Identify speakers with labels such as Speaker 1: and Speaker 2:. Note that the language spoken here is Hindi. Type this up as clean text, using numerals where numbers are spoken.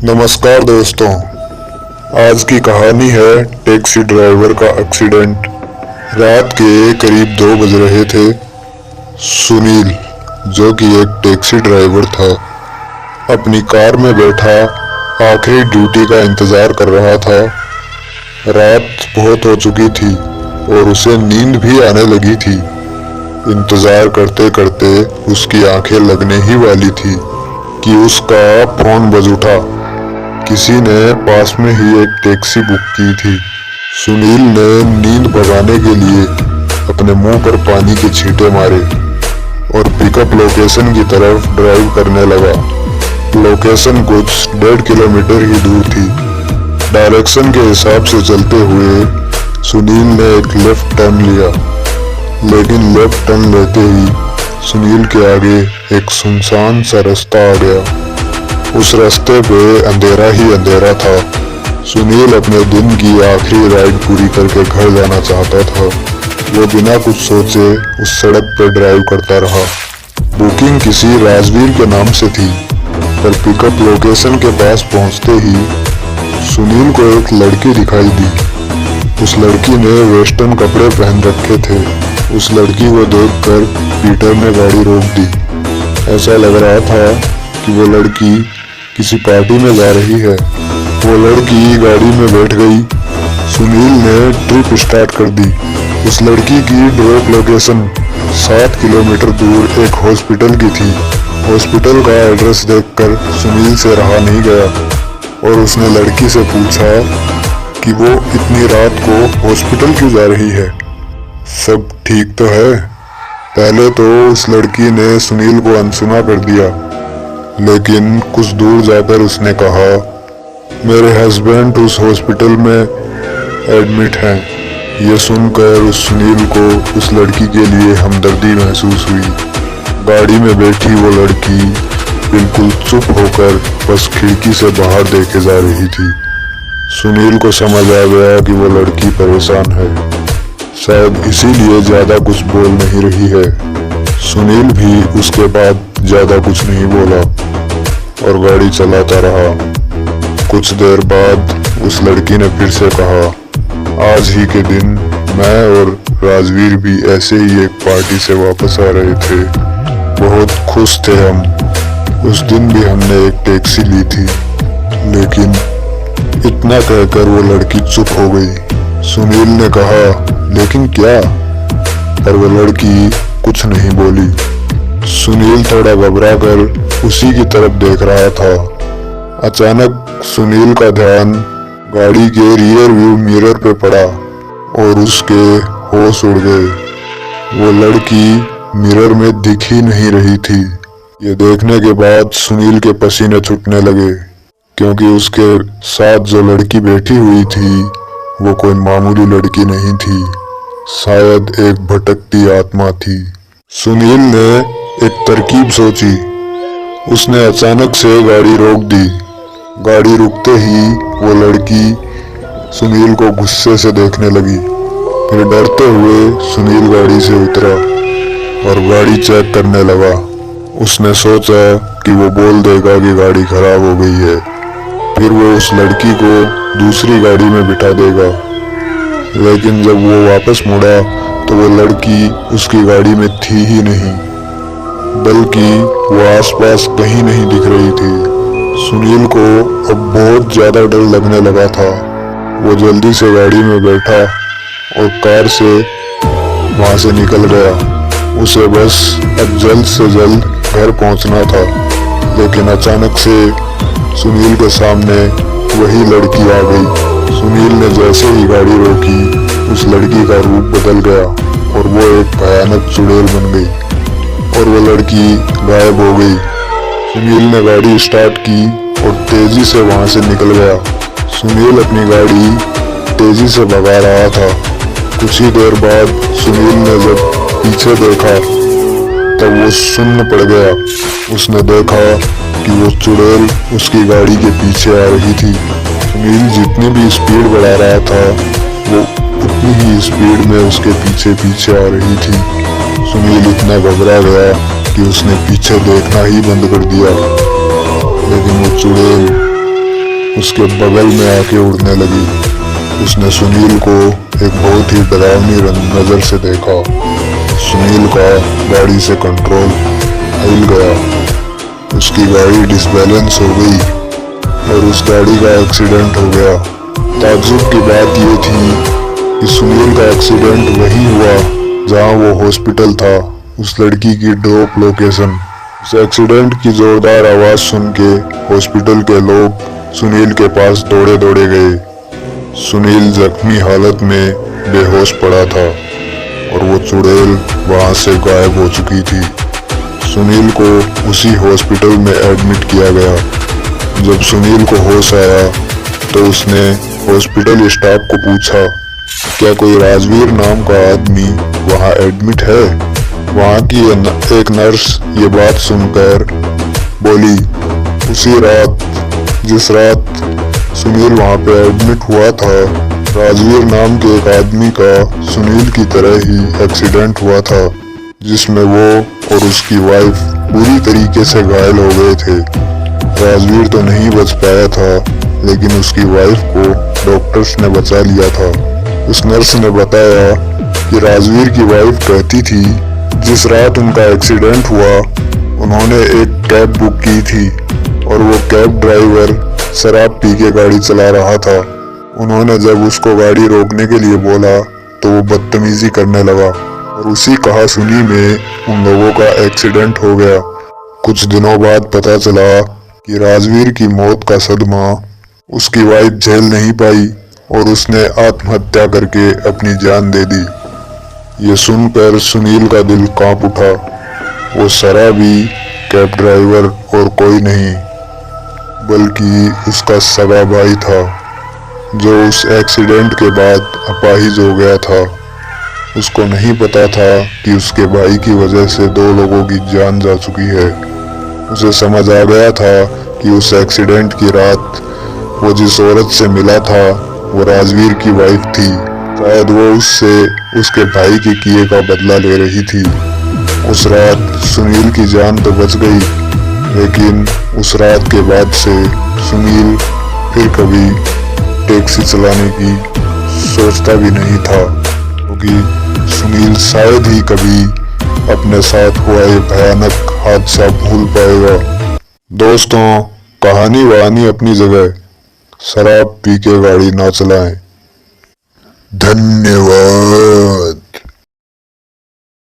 Speaker 1: नमस्कार दोस्तों, आज की कहानी है टैक्सी ड्राइवर का एक्सीडेंट। रात के करीब 2 बज रहे थे। सुनील, जो कि एक टैक्सी ड्राइवर था, अपनी कार में बैठा आखिरी ड्यूटी का इंतज़ार कर रहा था। रात बहुत हो चुकी थी और उसे नींद भी आने लगी थी। इंतज़ार करते करते उसकी आंखें लगने ही वाली थी कि उसका फ़ोन बज उठा। किसी ने पास में ही एक टैक्सी बुक की थी। सुनील ने नींद भगाने के लिए अपने मुंह पर पानी के छींटे मारे और पिकअप लोकेशन की तरफ ड्राइव करने लगा। लोकेशन कुछ 1.5 किलोमीटर ही दूर थी। डायरेक्शन के हिसाब से चलते हुए सुनील ने एक लेफ्ट टर्न लिया, लेकिन लेफ्ट टर्न लेते ही सुनील के आगे एक सुनसान सा रास्ता आ गया। उस रास्ते पे अंधेरा ही अंधेरा था। सुनील अपने दिन की आखिरी राइड पूरी करके घर जाना चाहता था। वो बिना कुछ सोचे उस सड़क पर ड्राइव करता रहा। बुकिंग किसी राजवीर के नाम से थी, पर पिकअप लोकेशन के पास पहुंचते ही सुनील को एक लड़की दिखाई दी। उस लड़की ने वेस्टर्न कपड़े पहन रखे थे। उस लड़की को देखकर पीटर ने गाड़ी रोक दी। ऐसा लग रहा था कि वो लड़की किसी पार्टी में जा रही है। वो लड़की गाड़ी में बैठ गई। सुनील ने ट्रिप स्टार्ट कर दी। उस लड़की की ड्रॉप लोकेशन 7 किलोमीटर दूर एक हॉस्पिटल की थी। हॉस्पिटल का एड्रेस देखकर सुनील से रहा नहीं गया और उसने लड़की से पूछा कि वो इतनी रात को हॉस्पिटल क्यों जा रही है। सब ठीक तो है? पहले तो उस लड़की ने सुनील को अनसुना कर दिया, लेकिन कुछ दूर जाकर उसने कहा, मेरे हस्बैंड उस हॉस्पिटल में एडमिट हैं। ये सुनकर उस सुनील को उस लड़की के लिए हमदर्दी महसूस हुई। गाड़ी में बैठी वो लड़की बिल्कुल चुप होकर बस खिड़की से बाहर देखे जा रही थी। सुनील को समझ आ गया कि वो लड़की परेशान है, शायद इसीलिए ज्यादा कुछ बोल नहीं रही है। सुनील भी उसके बाद ज्यादा कुछ नहीं बोला और गाड़ी चलाता रहा। कुछ देर बाद उस लड़की ने फिर से कहा, आज ही के दिन मैं और राजवीर भी ऐसे ही एक पार्टी से वापस आ रहे थे। बहुत खुश थे हम। उस दिन भी हमने एक टैक्सी ली थी। लेकिन इतना कहकर वो लड़की चुप हो गई। सुनील ने कहा, लेकिन क्या? पर वो लड़की कुछ नहीं बोली। सुनील थोड़ा घबरा कर उसी की तरफ देख रहा था। अचानक सुनील का ध्यान गाड़ी के रियर व्यू मिरर पे पड़ा और उसके होश उड़ गए। वो लड़की मिरर में दिख ही नहीं रही थी। ये देखने के बाद सुनील के पसीने छूटने लगे, क्योंकि उसके साथ जो लड़की बैठी हुई थी वो कोई मामूली लड़की नहीं थी, शायद एक भटकती आत्मा थी। सुनील ने एक तरकीब सोची। उसने अचानक से गाड़ी रोक दी। गाड़ी रुकते ही वो लड़की सुनील को गुस्से से देखने लगी। फिर डरते हुए सुनील गाड़ी से उतरा और गाड़ी चेक करने लगा। उसने सोचा कि वो बोल देगा कि गाड़ी खराब हो गई है, फिर वो उस लड़की को दूसरी गाड़ी में बिठा देगा। लेकिन जब वो वापस मुड़ा तो वो लड़की उसकी गाड़ी में थी ही नहीं, बल्कि वो आसपास कहीं नहीं दिख रही थी। सुनील को अब बहुत ज्यादा डर लगने लगा था। वो जल्दी से गाड़ी में बैठा और कार से वहां से निकल गया। उसे बस अब जल्द से जल्द घर पहुंचना था। लेकिन अचानक से सुनील के सामने वही लड़की आ गई। सुनील ने जैसे ही गाड़ी रोकी, उस लड़की का रूप बदल गया और वो एक भयानक चुड़ैल बन गई और वो लड़की गायब हो गई। सुनील ने गाड़ी स्टार्ट की और तेजी से वहां से निकल गया। सुनील अपनी गाड़ी तेजी से भगा रहा था। कुछ ही देर बाद सुनील ने जब पीछे देखा तब वो सुन्न पड़ गया। उसने देखा कि वो चुड़ैल उसकी गाड़ी के पीछे आ रही थी। सुनील जितनी भी स्पीड बढ़ा रहा था, वो उतनी ही स्पीड में उसके पीछे पीछे आ रही थी। सुनील इतना घबरा गया कि उसने पीछे देखना ही बंद कर दिया। लेकिन वो चुड़ैल उसके बगल में आके उड़ने लगी। उसने सुनील को एक बहुत ही डरावनी नजर से देखा। सुनील का गाड़ी से कंट्रोल हिल गया। उसकी गाड़ी डिसबैलेंस हो गई और उस गाड़ी का एक्सीडेंट हो गया। ताज्जुब की बात यह थी कि सुनील का एक्सीडेंट वहीं हुआ जहां वो हॉस्पिटल था, उस लड़की की ड्रॉप लोकेशन। उस एक्सीडेंट की जोरदार आवाज सुन के हॉस्पिटल के लोग सुनील के पास दौड़े दौड़े गए। सुनील जख्मी हालत में बेहोश पड़ा था और वो चुड़ैल वहां से गायब हो चुकी थी। सुनील को उसी हॉस्पिटल में एडमिट किया गया। जब सुनील को होश आया तो उसने हॉस्पिटल स्टाफ को पूछा, क्या कोई राजवीर नाम का आदमी वहां एडमिट है? वहां की एक नर्स ये बात सुनकर बोली, उसी रात जिस रात सुनील वहां पे एडमिट हुआ था, राजवीर नाम के एक आदमी का सुनील की तरह ही एक्सीडेंट हुआ था, जिसमें वो और उसकी वाइफ पूरी तरीके से घायल हो गए थे। राजवीर तो नहीं बच पाया था, लेकिन उसकी वाइफ को डॉक्टर्स ने बचा लिया था। उस नर्स ने बताया कि राजवीर की वाइफ कहती थी जिस रात उनका एक्सीडेंट हुआ उन्होंने एक कैब बुक की थी और वो कैब ड्राइवर शराब पी के गाड़ी चला रहा था। उन्होंने जब उसको गाड़ी रोकने के लिए बोला तो वो बदतमीजी करने लगा और उसी कहासुनी में उन लोगों का एक्सीडेंट हो गया। कुछ दिनों बाद पता चला कि राजवीर की मौत का सदमा उसकी वाइफ झेल नहीं पाई और उसने आत्महत्या करके अपनी जान दे दी। ये सुनकर सुनील का दिल कांप उठा। वो शराबी कैब ड्राइवर और कोई नहीं बल्कि उसका सगा भाई था, जो उस एक्सीडेंट के बाद अपाहिज हो गया था। उसको नहीं पता था कि उसके भाई की वजह से 2 लोगों की जान जा चुकी है। उसे समझ आ गया था कि उस एक्सीडेंट की रात वो जिस औरत से मिला था वो राजवीर की वाइफ थी। शायद वो उससे उसके भाई के किए का बदला ले रही थी। उस रात सुनील की जान तो बच गई, लेकिन उस रात के बाद से सुनील फिर कभी टैक्सी चलाने की सोचता भी नहीं था, क्योंकि सुनील शायद ही कभी अपने साथ हुआ ये भयानक हादसा भूल पाएगा। दोस्तों, कहानी वहानी अपनी जगह, शराब पी के गाड़ी ना चलाएं। धन्यवाद।